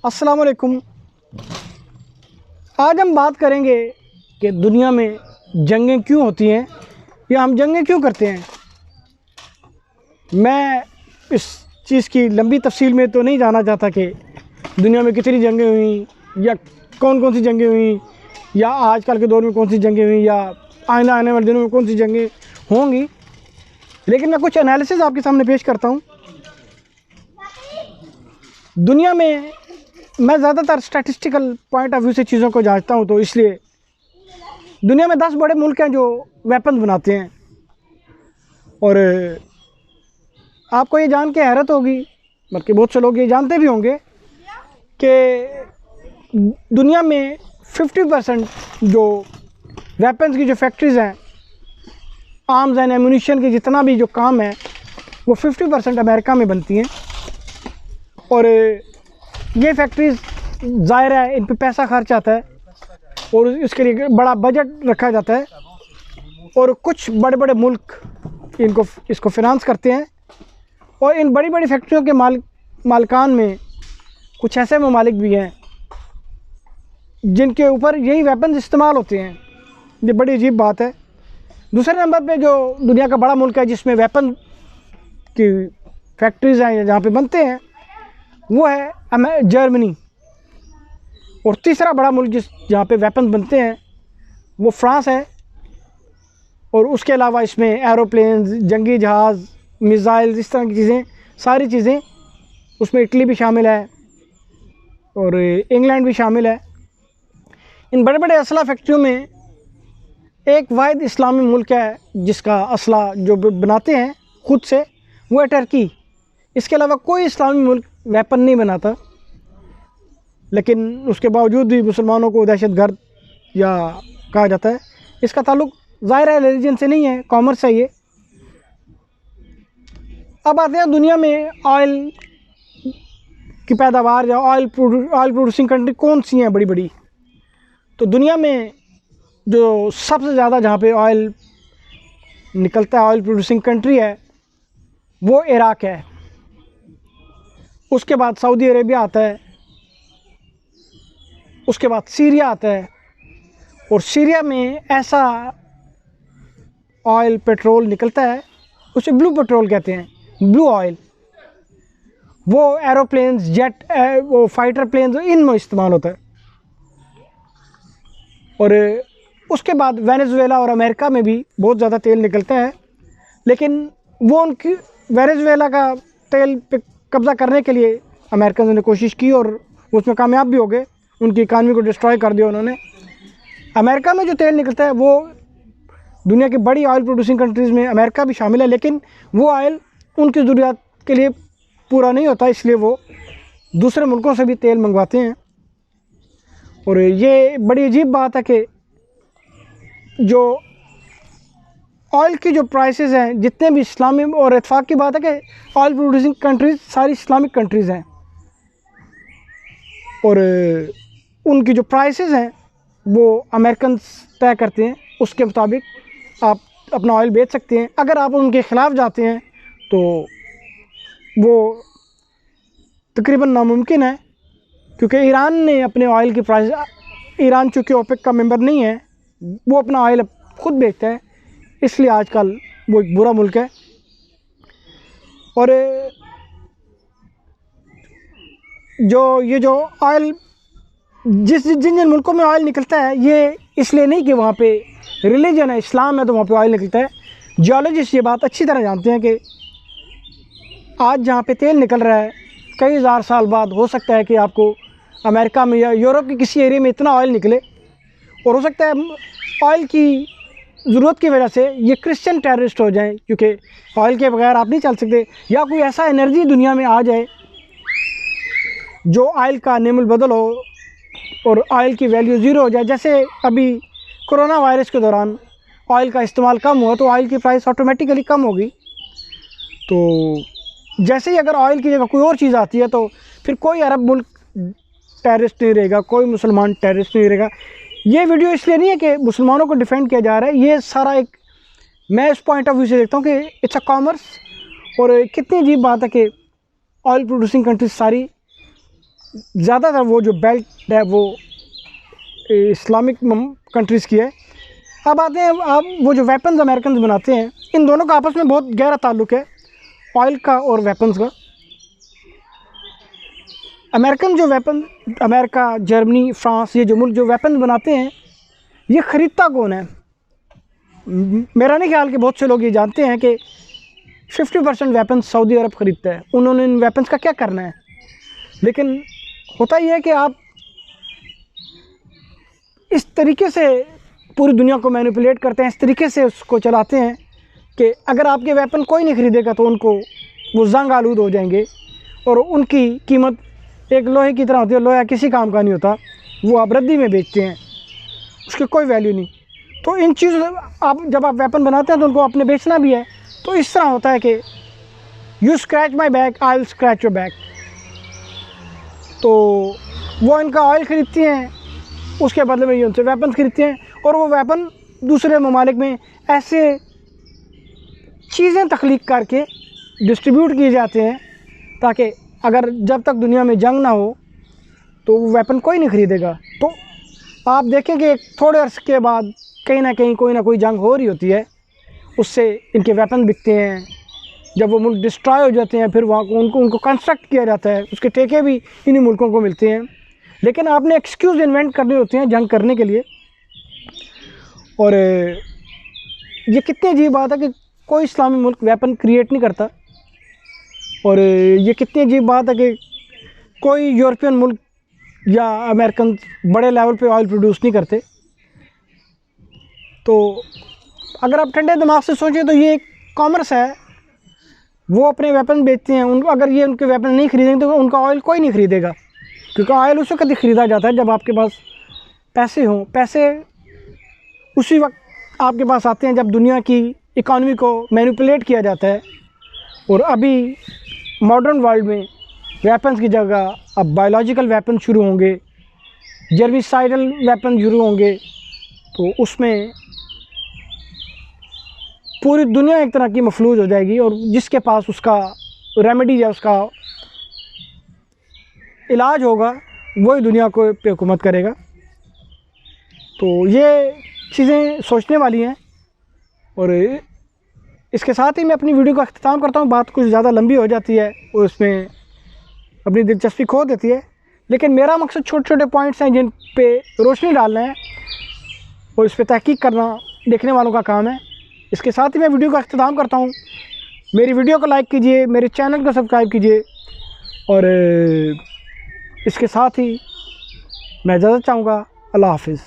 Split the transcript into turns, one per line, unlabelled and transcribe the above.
अस्सलाम वालेकुम। आज हम बात करेंगे कि दुनिया में जंगें क्यों होती हैं या हम जंगें क्यों करते हैं। मैं इस चीज़ की लंबी तफसील में तो नहीं जाना चाहता कि दुनिया में कितनी जंगें हुई या कौन कौन सी जंगें हुई या आजकल के दौर में कौन सी जंगें हुई या आने वाले दिनों में कौन सी जंगें होंगी, लेकिन मैं कुछ एनालिसिस आपके सामने पेश करता हूँ। दुनिया में मैं ज़्यादातर स्टैटिस्टिकल पॉइंट ऑफ व्यू से चीज़ों को जांचता हूँ, तो इसलिए दुनिया में 10 बड़े मुल्क हैं जो वेपन बनाते हैं। और आपको ये जान के हैरत होगी, बल्कि बहुत से लोग ये जानते भी होंगे कि दुनिया में 50% जो वेपन्स की जो फैक्ट्रीज़ हैं, आर्म्स एंड एम्यूनिशन की जितना भी जो काम है वो 50% अमेरिका में बनती हैं। और ये फैक्ट्रीज़ ज़ाहिर है इन पे पैसा खर्च आता है और इसके लिए बड़ा बजट रखा जाता है और कुछ बड़े बड़े मुल्क इसको फिनांस करते हैं। और इन बड़ी बड़ी फैक्ट्रियों के मालिकान में कुछ ऐसे ममालिक भी हैं जिनके ऊपर यही वेपन्स इस्तेमाल होते हैं। ये बड़ी अजीब बात है। दूसरे नंबर पे जो दुनिया का बड़ा मुल्क है जिसमें वेपन की फैक्ट्रीज़ हैं जहाँ पे बनते हैं वो है जर्मनी। और तीसरा बड़ा मुल्क जहाँ पे वेपन बनते हैं वो फ्रांस है। और उसके अलावा इसमें एरोप्लेन, जंगी जहाज़, मिसाइल, इस तरह की चीज़ें, सारी चीज़ें उसमें इटली भी शामिल है और इंग्लैंड भी शामिल है। इन बड़े बड़े असला फैक्ट्रियों में एक वाहिद इस्लामी मुल्क है जिसका असला जो बनाते हैं ख़ुद से, वो है टर्की। इसके अलावा कोई इस्लामी मुल्क वेपन नहीं बनाता, लेकिन उसके बावजूद भी मुसलमानों को दहशतगर्द या कहा जाता है। इसका ताल्लुक ज़ाहिर है रिलीजन से नहीं है, कॉमर्स से ये। अब आते हैं दुनिया में ऑयल की पैदावार या ऑयल प्रोड्यूसिंग कंट्री कौन सी हैं बड़ी बड़ी। तो दुनिया में जो सबसे ज़्यादा जहाँ पे ऑयल निकलता है, ऑयल प्रोड्यूसिंग कंट्री है, वो इराक़ है। उसके बाद सऊदी अरेबिया आता है, उसके बाद सीरिया आता है। और सीरिया में ऐसा ऑयल पेट्रोल निकलता है, उसे ब्लू पेट्रोल कहते हैं, ब्लू ऑयल। वो एरोप्लेन्स, जेट, वो फाइटर प्लेन्स, इनमें इस्तेमाल होता है। और उसके बाद वेनेजुएला और अमेरिका में भी बहुत ज़्यादा तेल निकलता है, लेकिन वो उनकी वेनेजुएला का तेल पे कब्ज़ा करने के लिए अमेरिकन ने कोशिश की और उसमें कामयाब भी हो गए। उनकी इकानमी को डिस्ट्रॉय कर दिया उन्होंने। अमेरिका में जो तेल निकलता है वो दुनिया की बड़ी ऑयल प्रोड्यूसिंग कंट्रीज़ में अमेरिका भी शामिल है, लेकिन वो ऑयल उनकी ज़रूरियात के लिए पूरा नहीं होता, इसलिए वो दूसरे मुल्कों से भी तेल मंगवाते हैं। और ये बड़ी अजीब बात है कि जो ऑयल की जो प्राइसेस हैं, जितने भी इस्लामी, और इत्तेफाक की बात है कि ऑयल प्रोड्यूसिंग कंट्रीज़ सारी इस्लामिक कंट्रीज़ हैं और उनकी जो प्राइसेस हैं वो अमेरिकन तय करते हैं। उसके मुताबिक आप अपना ऑयल बेच सकते हैं। अगर आप उनके ख़िलाफ़ जाते हैं तो वो तकरीबन नामुमकिन है, क्योंकि ईरान ने अपने ऑयल की प्राइस, ईरान चूँकि ओपेक का मेंबर नहीं है, वो अपना ऑयल ख़ुद बेचता है, इसलिए आजकल वो एक बुरा मुल्क है। और जो ऑयल जिन मुल्कों में ऑयल निकलता है, ये इसलिए नहीं कि वहाँ पे रिलीजन है, इस्लाम है तो वहाँ पे ऑयल निकलता है। जियोलॉजिस्ट ये बात अच्छी तरह जानते हैं कि आज जहाँ पे तेल निकल रहा है, कई हज़ार साल बाद हो सकता है कि आपको अमेरिका में या यूरोप के किसी एरिया में इतना ऑयल निकले, और हो सकता है ऑयल की ज़रूरत की वजह से ये क्रिश्चियन टेररिस्ट हो जाएं, क्योंकि ऑयल के बगैर आप नहीं चल सकते। या कोई ऐसा एनर्जी दुनिया में आ जाए जो ऑयल का नेमुल बदल हो और ऑयल की वैल्यू ज़ीरो हो जाए। जैसे अभी कोरोना वायरस के दौरान ऑयल का इस्तेमाल कम हुआ तो ऑयल की प्राइस ऑटोमेटिकली कम होगी। तो जैसे ही अगर ऑयल की जगह कोई और चीज़ आती है तो फिर कोई अरब मुल्क टेररिस्ट नहीं रहेगा, कोई मुसलमान टेररिस्ट नहीं रहेगा। ये वीडियो इसलिए नहीं है कि मुसलमानों को डिफेंड किया जा रहा है, ये सारा एक, मैं इस पॉइंट ऑफ व्यू से देखता हूँ कि इट्स अ कॉमर्स। और कितनी अजीब बात है कि ऑयल प्रोड्यूसिंग कंट्रीज सारी ज़्यादातर वो जो बेल्ट है वो इस्लामिक कंट्रीज़ की है। अब आते हैं आप वो जो वेपन्स अमेरिकन बनाते हैं, इन दोनों का आपस में बहुत गहरा ताल्लुक़ है, ऑयल का और वेपन्स का। अमेरिकन जो वेपन, अमेरिका, जर्मनी, फ्रांस, ये जो मुल्क जो वेपन्स बनाते हैं, ये ख़रीदता कौन है? मेरा नहीं ख्याल कि बहुत से लोग ये जानते हैं कि 50% वेपन्स सऊदी अरब ख़रीदता है। उन्होंने इन वेपन्स का क्या करना है? लेकिन होता ये है कि आप इस तरीके से पूरी दुनिया को मैनिपुलेट करते हैं, इस तरीके से उसको चलाते हैं कि अगर आपके वेपन कोई नहीं ख़रीदेगा तो उनको वो जंग आलूद हो जाएंगे और उनकी कीमत एक लोहे की तरह होती है। लोहा किसी काम का नहीं होता, वो आप रद्दी में बेचते हैं, उसकी कोई वैल्यू नहीं। तो इन चीज़ों आप जब आप वेपन बनाते हैं तो उनको अपने बेचना भी है। तो इस तरह होता है कि you scratch my back, I will scratch your back. तो वो इनका ऑयल ख़रीदती हैं, उसके बदले में ये उनसे वेपन ख़रीदते हैं और वो वेपन दूसरे ममालिक में ऐसे चीज़ें तख्लीक करके डिस्ट्रीब्यूट किए जाते हैं ताकि अगर जब तक दुनिया में जंग ना हो तो वो वेपन कोई नहीं ख़रीदेगा। तो आप देखें कि थोड़े अर्से के बाद कहीं ना कहीं कोई ना कोई जंग हो रही होती है, उससे इनके वेपन बिकते हैं। जब वो मुल्क डिस्ट्रॉय हो जाते हैं फिर वहाँ को उनको कंस्ट्रक्ट किया जाता है, उसके ठेके भी इन्हीं मुल्कों को मिलते हैं। लेकिन आपने एक्सक्यूज़ इन्वेंट करने होते हैं जंग करने के लिए। और ये कितनी अजीब बात है कि कोई इस्लामी मुल्क वेपन क्रिएट नहीं करता, और ये कितनी अजीब बात है कि कोई यूरोपियन मुल्क या अमेरिकन बड़े लेवल पे ऑयल प्रोड्यूस नहीं करते। तो अगर आप ठंडे दिमाग से सोचें तो ये एक कॉमर्स है, वो अपने वेपन बेचते हैं। उनको अगर ये उनके वेपन नहीं खरीदेंगे तो उनका ऑयल कोई नहीं ख़रीदेगा, क्योंकि ऑयल उस वक्त ख़रीदा जाता है जब आपके पास पैसे हों। पैसे उसी वक्त आपके पास आते हैं जब दुनिया की इकॉनमी को मैनिपुलेट किया जाता है। और अभी मॉडर्न वर्ल्ड में वेपन्स की जगह अब बायोलॉजिकल वेपन शुरू होंगे, जर्मिसाइडल वेपन शुरू होंगे। तो उसमें पूरी दुनिया एक तरह की मफलूज हो जाएगी और जिसके पास उसका रेमेडी या उसका इलाज होगा वही दुनिया को पे हुकूमत करेगा। तो ये चीज़ें सोचने वाली हैं। और इसके साथ ही मैं अपनी वीडियो का अख्तिताम करता हूँ। बात कुछ ज़्यादा लंबी हो जाती है और उसमें अपनी दिलचस्पी खो देती है, लेकिन मेरा मकसद छोटे छोटे पॉइंट्स हैं जिन पे रोशनी डालना है और इस पर तहकीक करना देखने वालों का काम है। इसके साथ ही मैं वीडियो का अख्तिताम करता हूँ। मेरी वीडियो को लाइक कीजिए, मेरे चैनल को सब्सक्राइब कीजिए और इसके साथ ही मैं इजाज़त चाहूँगा। अल्लाह हाफिज़।